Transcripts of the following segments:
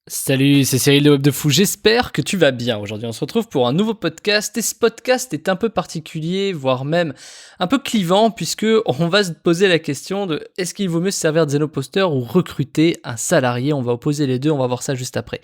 Salut, c'est Cyril de Web de Fou, j'espère que tu vas bien. Aujourd'hui on se retrouve pour un nouveau podcast et ce podcast est un peu particulier, voire même un peu clivant puisque on va se poser la question de est-ce qu'il vaut mieux se servir de Zenoposter ou recruter un salarié. On va opposer les deux, on va voir ça juste après.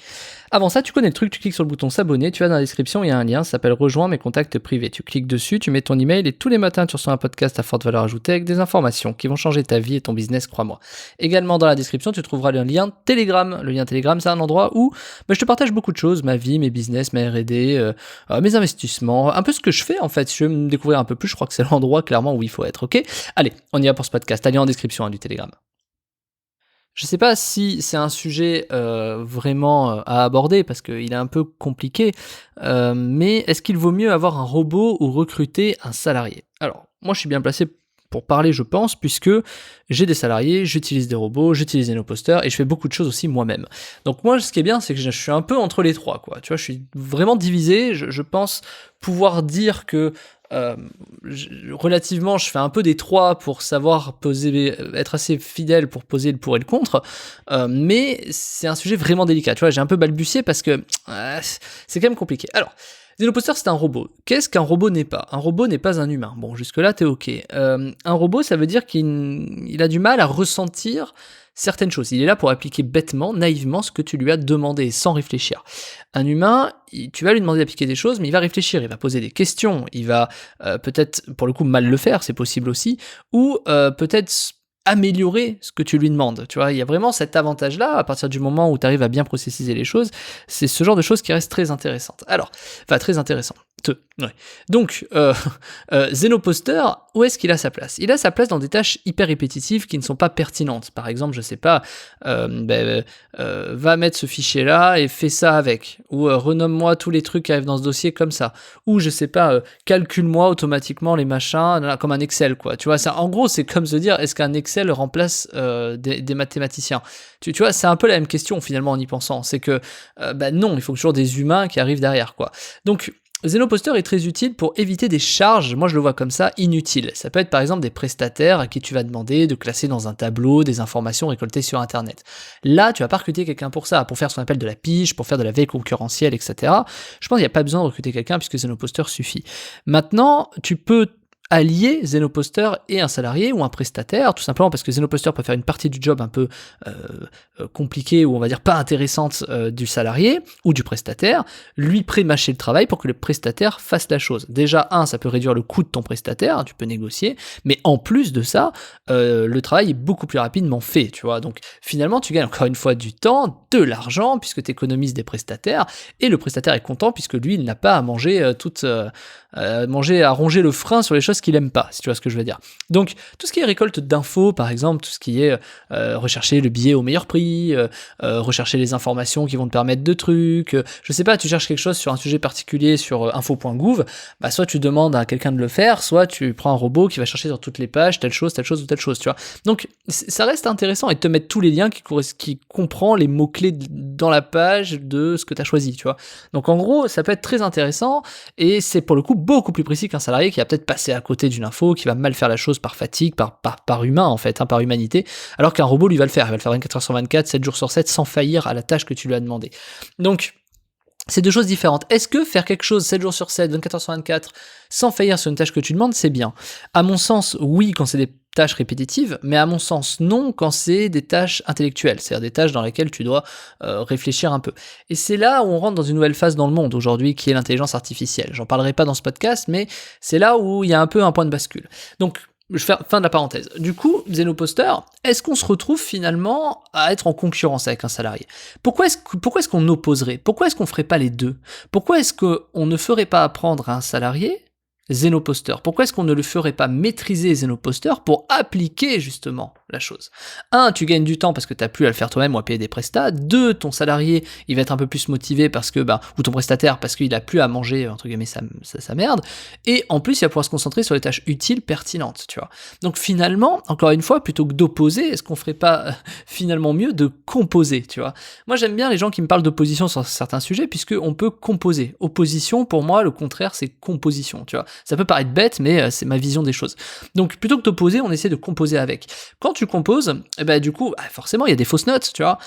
Avant ça, tu connais le truc, tu cliques sur le bouton s'abonner, tu vas dans la description, il y a un lien, ça s'appelle rejoins mes contacts privés. Tu cliques dessus, tu mets ton email et tous les matins tu reçois un podcast à forte valeur ajoutée avec des informations qui vont changer ta vie et ton business, crois-moi. Également dans la description, tu trouveras le lien Telegram. Le lien Telegram, c'est un endroit où je te partage beaucoup de choses, ma vie, mes business, ma R&D, mes investissements, un peu ce que je fais en fait. Si tu veux me découvrir un peu plus, je crois que c'est l'endroit clairement où il faut être, ok ? Allez, on y va pour ce podcast. Lien en description du Telegram. Je sais pas si c'est un sujet vraiment à aborder parce qu'il est un peu compliqué, mais est-ce qu'il vaut mieux avoir un robot ou recruter un salarié ? Alors, moi je suis bien placé pour parler, je pense, puisque j'ai des salariés, j'utilise des robots, j'utilise des no-posters et je fais beaucoup de choses aussi moi-même. Donc moi, ce qui est bien, c'est que je suis un peu entre les trois, quoi. Tu vois, je suis vraiment divisé. Je pense pouvoir dire que relativement, je fais un peu des trois pour savoir poser, être assez fidèle pour poser le pour et le contre, mais c'est un sujet vraiment délicat. Tu vois, j'ai un peu balbutié parce que c'est quand même compliqué. Alors, Zenoposter, c'est un robot. Qu'est-ce qu'un robot n'est pas ? Un robot n'est pas un humain. Bon, jusque-là, t'es ok. Un robot, ça veut dire qu'il a du mal à ressentir certaines choses. Il est là pour appliquer bêtement, naïvement, ce que tu lui as demandé, sans réfléchir. Un humain, tu vas lui demander d'appliquer des choses, mais il va réfléchir, il va poser des questions, il va peut-être, pour le coup, mal le faire, c'est possible aussi, ou peut-être améliorer ce que tu lui demandes. Tu vois, il y a vraiment cet avantage-là, à partir du moment où tu arrives à bien processiser les choses, c'est ce genre de choses qui reste très intéressante. Alors, enfin, très intéressant. Ouais. Donc, Zenoposter, où est-ce qu'il a sa place ? Il a sa place dans des tâches hyper répétitives qui ne sont pas pertinentes. Par exemple, je sais pas, va mettre ce fichier-là et fais ça avec. Ou renomme-moi tous les trucs qui arrivent dans ce dossier comme ça. Ou je sais pas, calcule-moi automatiquement les machins, comme un Excel, quoi. Tu vois, ça, en gros, c'est comme se dire, est-ce qu'un Excel remplace des mathématiciens ? Tu vois, c'est un peu la même question finalement en y pensant. C'est que, non, il faut toujours des humains qui arrivent derrière, quoi. Donc, Zenoposter est très utile pour éviter des charges, moi je le vois comme ça, inutiles. Ça peut être par exemple des prestataires à qui tu vas demander de classer dans un tableau des informations récoltées sur internet. Là, tu vas pas recruter quelqu'un pour ça, pour faire ce qu'on appelle de la pige, pour faire de la veille concurrentielle, etc. Je pense qu'il n'y a pas besoin de recruter quelqu'un puisque Zenoposter suffit. Maintenant, tu peux allier Zenoposter et un salarié ou un prestataire, tout simplement parce que Zenoposter peut faire une partie du job un peu compliquée ou on va dire pas intéressante du salarié ou du prestataire, lui pré-mâcher le travail pour que le prestataire fasse la chose. Déjà, ça peut réduire le coût de ton prestataire, tu peux négocier, mais en plus de ça, le travail est beaucoup plus rapidement fait, tu vois. Donc finalement, tu gagnes encore une fois du temps, de l'argent, puisque tu économises des prestataires, et le prestataire est content puisque lui, il n'a pas à manger à ronger le frein sur les choses qu'il aime pas, si tu vois ce que je veux dire. Donc, tout ce qui est récolte d'infos, par exemple, tout ce qui est rechercher le billet au meilleur prix, rechercher les informations qui vont te permettre de trucs, je sais pas, tu cherches quelque chose sur un sujet particulier sur info.gouv, soit tu demandes à quelqu'un de le faire, soit tu prends un robot qui va chercher sur toutes les pages telle chose ou telle chose, tu vois. Donc, ça reste intéressant et te mettre tous les liens qui comprend les mots-clés dans la page de ce que tu as choisi, tu vois. Donc, en gros, ça peut être très intéressant et c'est pour le coup beaucoup plus précis qu'un salarié qui va peut-être passer à côté d'une info, qui va mal faire la chose par fatigue, par humain en fait, par humanité, alors qu'un robot lui va le faire, il va le faire 24 heures sur 24, 7 jours sur 7, sans faillir à la tâche que tu lui as demandé. Donc, c'est deux choses différentes. Est-ce que faire quelque chose 7 jours sur 7, 24 heures sur 24, sans faillir sur une tâche que tu demandes, c'est bien ? À mon sens, oui, quand c'est des tâches répétitives, mais à mon sens, non, quand c'est des tâches intellectuelles, c'est-à-dire des tâches dans lesquelles tu dois réfléchir un peu. Et c'est là où on rentre dans une nouvelle phase dans le monde aujourd'hui, qui est l'intelligence artificielle. J'en parlerai pas dans ce podcast, mais c'est là où il y a un peu un point de bascule. Donc, je fais fin de la parenthèse. Du coup, Zenoposter, est-ce qu'on se retrouve finalement à être en concurrence avec un salarié ? Pourquoi est-ce qu'on opposerait ? Pourquoi est-ce qu'on ferait pas les deux ? Pourquoi est-ce qu'on ne ferait pas apprendre à un salarié Zenoposter ? Pourquoi est-ce qu'on ne le ferait pas maîtriser Zenoposter pour appliquer justement la chose ? 1, tu gagnes du temps parce que tu n'as plus à le faire toi-même ou à payer des prestats. 2, ton salarié, il va être un peu plus motivé parce que, ou ton prestataire, parce qu'il a plus à manger, entre guillemets, sa merde. Et en plus, il va pouvoir se concentrer sur les tâches utiles, pertinentes, tu vois. Donc finalement, encore une fois, plutôt que d'opposer, est-ce qu'on ferait pas finalement mieux de composer, tu vois ? Moi, j'aime bien les gens qui me parlent d'opposition sur certains sujets, puisque on peut composer. Opposition, pour moi, le contraire, c'est composition, tu vois. Ça peut paraître bête, mais c'est ma vision des choses. Donc, plutôt que d'opposer, on essaie de composer avec. Quand tu composes, et ben du coup, forcément, il y a des fausses notes, tu vois.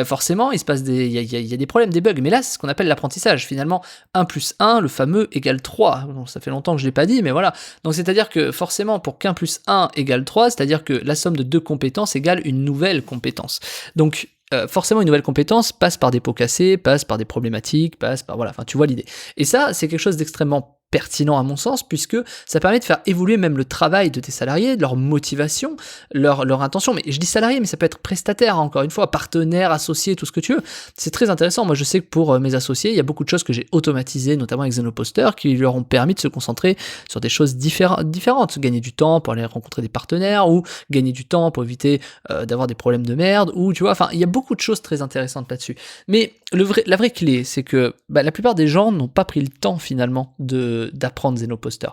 Forcément, il se passe il y a des problèmes, des bugs. Mais là, c'est ce qu'on appelle l'apprentissage. Finalement, 1 plus 1, le fameux égale 3. Bon, ça fait longtemps que je l'ai pas dit, mais voilà. Donc, c'est-à-dire que forcément, pour qu'un plus 1 égale 3, c'est-à-dire que la somme de 2 compétences égale une nouvelle compétence. Donc, forcément, une nouvelle compétence passe par des pots cassés, passe par des problématiques, passe par... Voilà, enfin, tu vois l'idée. Et ça, c'est quelque chose d'extrêmement pertinent à mon sens, puisque ça permet de faire évoluer même le travail de tes salariés, de leur motivation, leur intention. Mais je dis salarié, mais ça peut être prestataire, encore une fois, partenaire, associé, tout ce que tu veux. C'est très intéressant. Moi, je sais que pour mes associés, il y a beaucoup de choses que j'ai automatisées, notamment avec Zenoposter, qui leur ont permis de se concentrer sur des choses différentes. Gagner du temps pour aller rencontrer des partenaires, ou gagner du temps pour éviter d'avoir des problèmes de merde, ou tu vois, enfin, il y a beaucoup de choses très intéressantes là-dessus. Mais la vraie clé, c'est que la plupart des gens n'ont pas pris le temps, finalement, d'apprendre Zenoposter.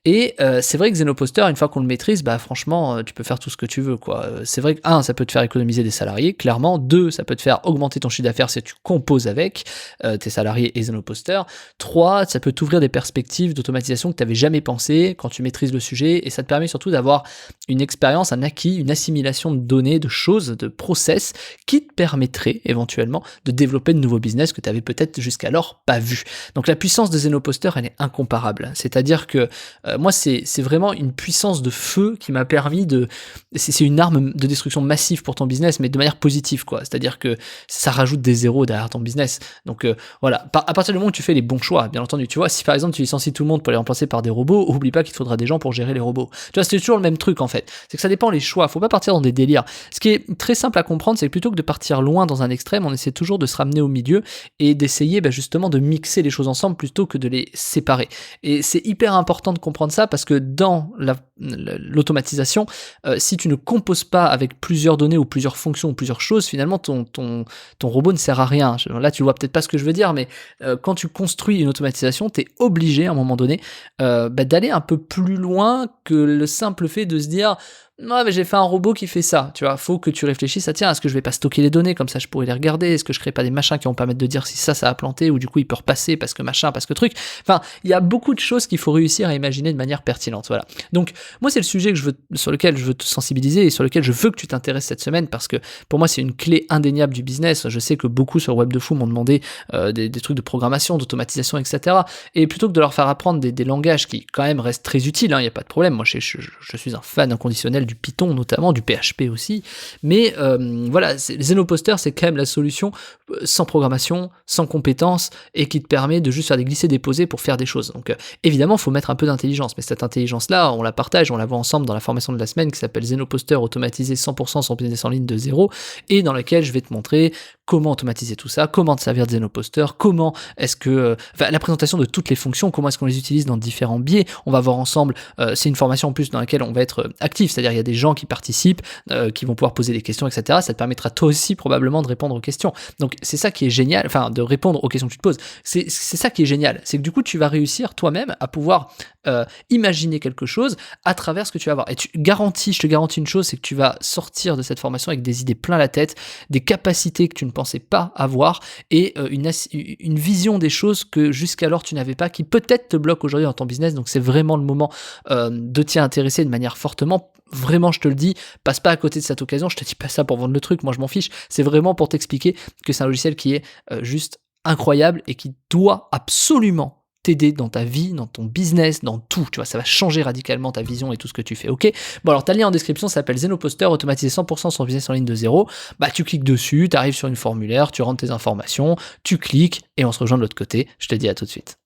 Et c'est vrai que Zenoposter, une fois qu'on le maîtrise, franchement, tu peux faire tout ce que tu veux, quoi. C'est vrai que, 1, ça peut te faire économiser des salariés, clairement. 2, ça peut te faire augmenter ton chiffre d'affaires si tu composes avec tes salariés et Zenoposter. 3, ça peut t'ouvrir des perspectives d'automatisation que tu n'avais jamais pensé quand tu maîtrises le sujet, et ça te permet surtout d'avoir une expérience, un acquis, une assimilation de données, de choses, de process qui te permettrait éventuellement de développer de nouveaux business que tu avais peut-être jusqu'alors pas vu. Donc la puissance de Zenoposter, elle est incomparable. C'est-à-dire que moi, c'est vraiment une puissance de feu qui m'a permis de... C'est une arme de destruction massive pour ton business, mais de manière positive, quoi. C'est-à-dire que ça rajoute des zéros derrière ton business. Donc voilà, à partir du moment où tu fais les bons choix, bien entendu, tu vois, si par exemple tu licencies tout le monde pour les remplacer par des robots, oublie pas qu'il te faudra des gens pour gérer les robots. Tu vois, c'est toujours le même truc en fait. C'est que ça dépend les choix, faut pas partir dans des délires. Ce qui est très simple à comprendre, c'est que plutôt que de partir loin dans un extrême, on essaie toujours de se ramener au milieu et d'essayer justement de mixer les choses ensemble plutôt que de les séparer. Et c'est hyper important de comprendre ça parce que dans l'automatisation, si tu ne composes pas avec plusieurs données ou plusieurs fonctions ou plusieurs choses, finalement ton robot ne sert à rien. Là, tu vois peut-être pas ce que je veux dire, mais quand tu construis une automatisation, tu es obligé à un moment donné d'aller un peu plus loin que le simple fait de se dire non, mais j'ai fait un robot qui fait ça, tu vois, faut que tu réfléchisses à tiens, est-ce que je vais pas stocker les données, comme ça je pourrais les regarder, est-ce que je crée pas des machins qui vont permettre de dire si ça a planté, ou du coup il peut repasser parce que machin, parce que truc, enfin, il y a beaucoup de choses qu'il faut réussir à imaginer de manière pertinente, voilà. Donc, moi c'est le sujet sur lequel je veux te sensibiliser et sur lequel je veux que tu t'intéresses cette semaine, parce que pour moi c'est une clé indéniable du business, je sais que beaucoup sur Web de Fou m'ont demandé des trucs de programmation, d'automatisation, etc. Et plutôt que de leur faire apprendre des langages qui quand même restent très utiles, il n'y a pas de problème, moi je suis un fan inconditionnel du Python notamment, du PHP aussi, mais voilà, Zenoposter c'est quand même la solution sans programmation, sans compétences, et qui te permet de juste faire des glisser-déposer pour faire des choses. Donc évidemment, il faut mettre un peu d'intelligence, mais cette intelligence-là, on la partage, on la voit ensemble dans la formation de la semaine qui s'appelle Zenoposter automatisé 100% son business en ligne de zéro, et dans laquelle je vais te montrer comment automatiser tout ça, comment te servir de Zenoposter, comment est-ce que... la présentation de toutes les fonctions, comment est-ce qu'on les utilise dans différents biais, on va voir ensemble, c'est une formation en plus dans laquelle on va être actif, c'est-à-dire il y a des gens qui participent, qui vont pouvoir poser des questions, etc. Ça te permettra toi aussi probablement de répondre aux questions. Donc c'est ça qui est génial, enfin de répondre aux questions que tu te poses. C'est ça qui est génial, c'est que du coup tu vas réussir toi-même à pouvoir imaginer quelque chose à travers ce que tu vas avoir. Et je te garantis une chose, c'est que tu vas sortir de cette formation avec des idées plein la tête, des capacités que tu ne pensais pas avoir, et une vision des choses que jusqu'alors tu n'avais pas, qui peut-être te bloque aujourd'hui dans ton business. Donc c'est vraiment le moment de t'y intéresser de manière fortement. Vraiment, je te le dis, passe pas à côté de cette occasion. Je te dis pas ça pour vendre le truc, moi je m'en fiche. C'est vraiment pour t'expliquer que c'est un logiciel qui est juste incroyable et qui doit absolument t'aider dans ta vie, dans ton business, dans tout, tu vois, ça va changer radicalement ta vision et tout ce que tu fais, ok? Bon, alors, t'as le lien en description, ça s'appelle Zenoposter, automatiser 100% son business en ligne de zéro. Tu cliques dessus, t'arrives sur une formulaire, tu rentres tes informations, tu cliques, et on se rejoint de l'autre côté. Je te dis à tout de suite.